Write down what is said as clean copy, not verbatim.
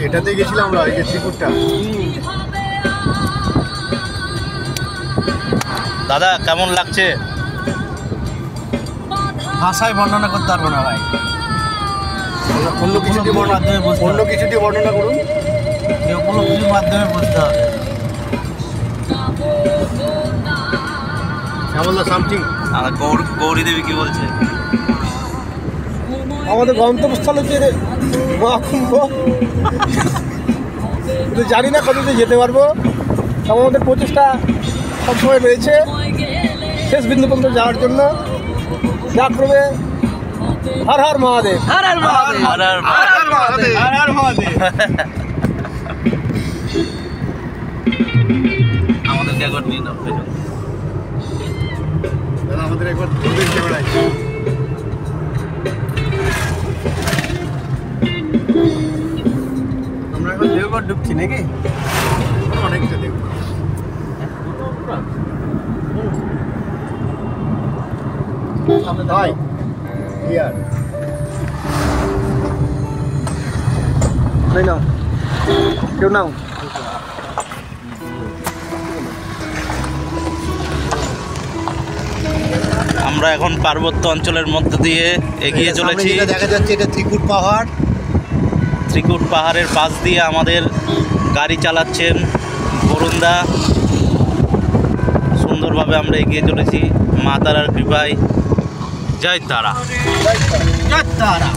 এটাতে গেছিলাম আমরা, এই যে ত্রিপুরটা। দাদা কেমন লাগছে? ভাষায় বর্ণনা করতে পারবো না ভাই, অন্য কিছু দিয়ে বর্ণনা করুন। এই উপলব্ধির মাধ্যমে বুঝতে হবে। শ্যামলদা সামথিং। আর গৌরী দেবী কি বলছে? আমাদের গন্তব্যস্থল হচ্ছে মহাকুম্ভ, কিন্তু জানি না কতদূর যেতে পারবো। আমাদের প্রচেষ্টা সবসময় রয়েছে শেষ বিন্দু পর্যন্ত যাওয়ার জন্য। যা করবে হর হর মহাদেব, হর হর মহাদেব, হর হর হর হর মহাদেব, হর হর মহাদেব। আমাদেরকে একবার নিয়ে দাও পেছন। দাদা আমাদের একবার ধরবেন ক্যামেরায়। আমরা এখন দেবঘর ঢুকছি নাকি? অনেকটা দেখব। ভাই ইয়ার নাও কেউ নাও। আমরা এখন পার্বত্য অঞ্চলের মধ্য দিয়ে এগিয়ে চলেছি। দেখা যাচ্ছে এটা ত্রিকুট পাহাড়। ত্রিকুট পাহাড়ের পাশ দিয়ে আমাদের গাড়ি চালাচ্ছেন বরুণদা। সুন্দরভাবে আমরা এগিয়ে চলেছি মা তারার কৃপায়। জয় তারা। জয় তারা।